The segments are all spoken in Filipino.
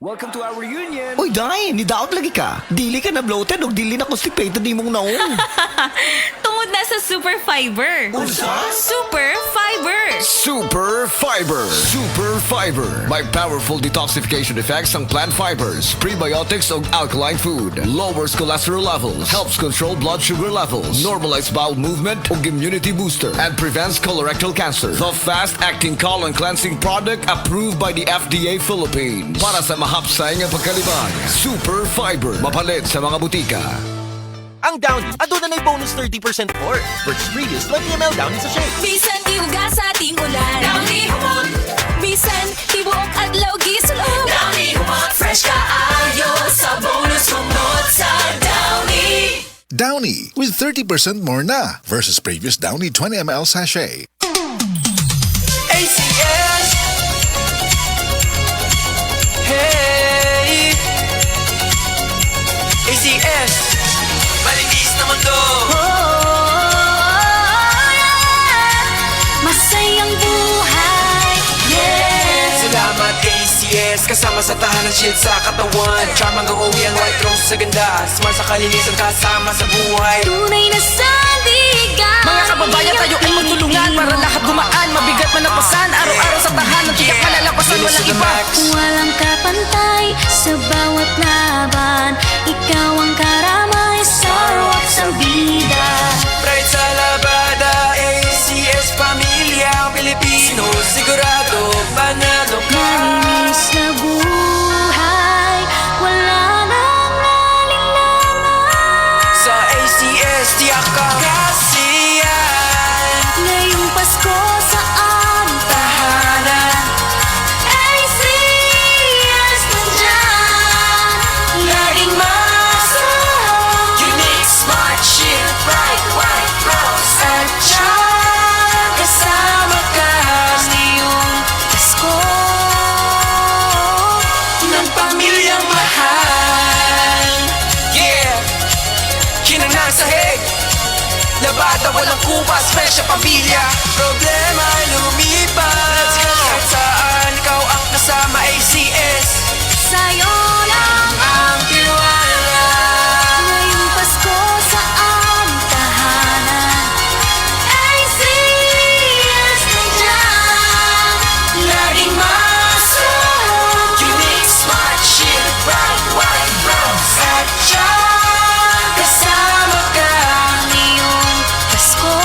Welcome to our reunion! Uy, Day, nidaot lagi ka. Dili ka na bloated o dili na constipated di mong naong. Tungod na sa Super Fiber. Unsa? Super Fiber. Super Fiber. Super Fiber. May powerful detoxification effects ang plant fibers, prebiotics o alkaline food. Lowers cholesterol levels. Helps control blood sugar levels. Normalize bowel movement o immunity booster. And prevents colorectal cancer. The fast-acting colon cleansing product approved by the FDA Philippines. Para sa mahapsay nga pagkalibang. Super Fiber. Mapalit sa mga butika. Ang Downy, aduna na'y bonus 30% more versus previous 20ml Downy sa shake. Bisan iuga sa ating ulan Downy humot Bisan tibuok adlaw gisulod Downy humot Fresh kaayo sa bonus humot sa Downy. Downy with 30% more na versus previous Downy 20ml sachet. ACS! Hey! ACS! Malinis na mundo! Masayang buhay Yeah Salamat ACS! Kasama sa tahanan shield sa katawan. Charm hanggang uwi ang white rose sa ganda. Smart sa kalinisan kasama sa buhay. Tunay na sandigan Mga kababayan, tayo ay magtulungan para lahat gumaan. Mabigat man ang pasan, araw-araw sa tahanan. Tiyak malalapasan, walang iba. Walang kapantay sa bawat laban Ikaw ang karamay sa ruwak sa bida Pride sa labada, ACS Pamilya Pilipino, sigurado panalo ka. Malinis na buhay Wala nang alinlangan Sa ACS, tiyak ka kasiyan. Ngayong Pasko sa aming tahanan ACS nandyan Laging masahol Unique, smart, shield, bright, white, rose. At siyang kasama ka ngayong Pasko Ng pamilyang mahal. Yeah! Kinanang sahig. Labada, walang kupas, fresh sa pamilya. Problema lumipas. Kahit saan, ikaw ang kasama ACS. Sa'yo lang Ang tiwala. ngayong Pasko sa aming tahanan ACS nandyan Laging masahol. Unique, smart, shield, bright, white, rose. At siyang kasama ka. ngayong Pasko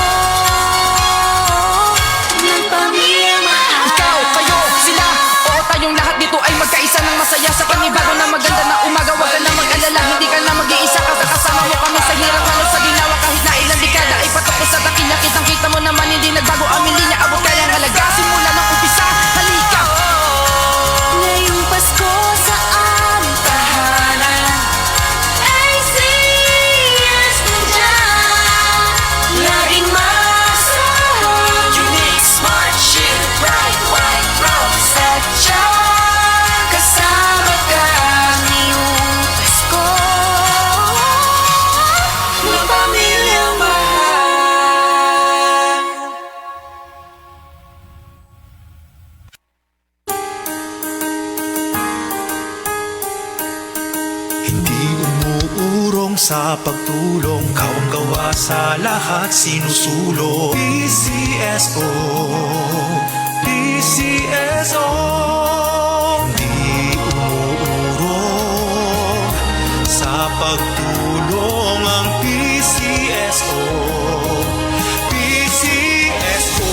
ng pamilyang mahal Ikaw, kayo, sila, o tayong lahat dito ay magkaisa ng masaya sa panibago na maganda na umaga. Huwag ka na mag-alala, hindi ka na mag-iisa. Kasama mo kami sa hirap, lalo sa ginawa. Kahit na ilang dekada ay patapos sa dakila. Kitang-kita mo naman hindi nagbago ang linya. Abot kaya ang halaga simula ng umpisa. Halika! ngayong Pasko sa aming tahanan ACS nandyan Laging masahol. Unique, smart, shield, bright, white, rose. At siyang kasama ka. ngayong Pasko Ng pamilyang mahal. Hindi umuurong sa pagtulong, kawang gawa sa lahat sinusulong. PCSO, PCSO. Hindi umuurong sa pagtulong ang PCSO, PCSO.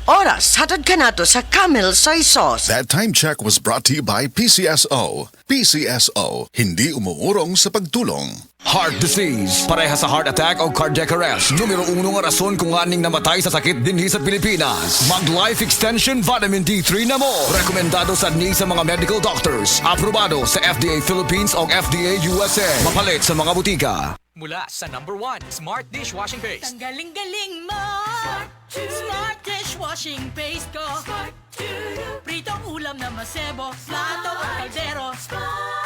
Oras, hatad ka nato sa Camel Soy Sauce. That time check was brought to you by PCSO. PCSO, hindi umuurong sa pagtulong. Heart disease, parehas sa heart attack o cardiac arrest. Numero 1 nga rason kung aning namatay sa sakit dinhi sa Pilipinas. Mag Life Extension Vitamin D3 na mo. Rekomendado sa ni sa mga medical doctors. Aprobado sa FDA Philippines o FDA USA. Mapalit sa mga butika. Mula sa #1 Smart Dishwashing Paste. Ang galing-galing mo! Smart dishwashing paste ko. Pritong ulam na masebo, plato o kaldero.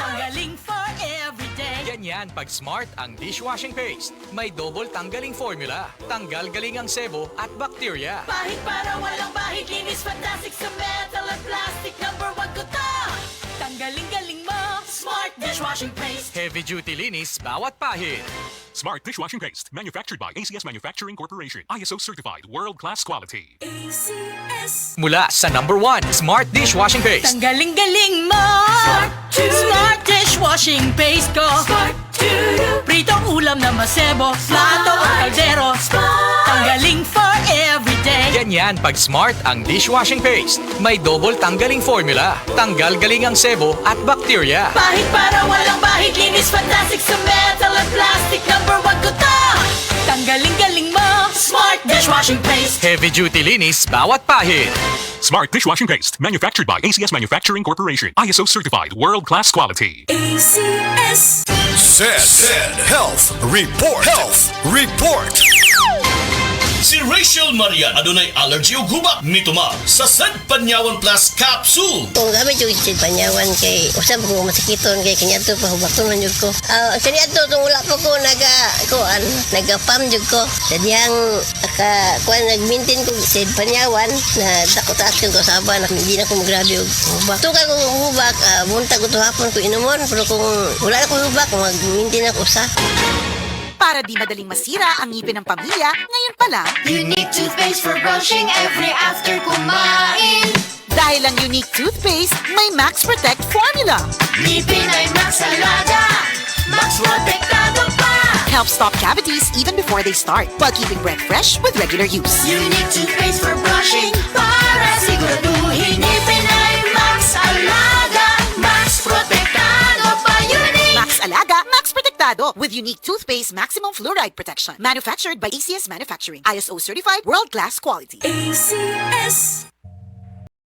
Tanggaling for everyday. Ganyan pag Smart ang dishwashing paste. May double tanggaling formula. Tanggal galing ang sebo at bakterya. Bahid para walang bahid, linis fantastic dishwashing paste. Heavy duty linis bawat pahid. Smart dishwashing paste, manufactured by ACS Manufacturing Corporation. ISO certified, world-class quality. ACS. Mula sa number 1 Smart Dishwashing Paste. Ang galing-galing mo! Smart dishwashing paste ko! Smart to you. Pritong ulam na masebo, plato o kaldero. Tanggaling for everyday. Ganyan pag Smart ang dishwashing paste. May double tanggaling formula. Tanggal galing ang sebo at bakterya. Pahit para walang bahid, linis fantastic sa metal at plastic. Number 1 ko to! Tanggaling-galing mo! Smart dishwashing paste. Heavy duty linis bawat pahid. Smart dishwashing paste, manufactured by ACS Manufacturing Corporation. ISO certified, world-class quality. ACS. Said Health Report. Health Report. Si Rachel Marian adunay allergy ug hubak mituma sa Sed Panyawan Plus Capsule. Kung gamit yung Sed Panyawan kay usab ko masikiton kay kaniadto pa hubakton man jud ko. Kaniadto tong wala pa ko naga-pam jud ko. Sadyang nag-maintain ko Sed Panyawan na dako-taas ko saban hindi na ko magrabe og hubak. Tukay ko hubak buntag ko hapon ko inumon pero kung wala na ko hubak mag-maintain ako sa. Para di madaling masira ang ngipin ng pamilya, ngayon pa lang, Unique toothpaste for brushing every after kumain. dahil ang unique toothpaste, may Max Protect formula. Ngipin ay Max Alaga. Max Protectado pa. Helps stop cavities even before they start, while keeping breath fresh with regular use. Unique toothpaste for brushing para siguraduhin ngipin ay Max Alaga. Max Protectado pa. Unique. Max Alaga, Max Protectado with unique toothpaste maximum fluoride protection. Manufactured by ACS Manufacturing. ISO certified, world-class quality. ACS.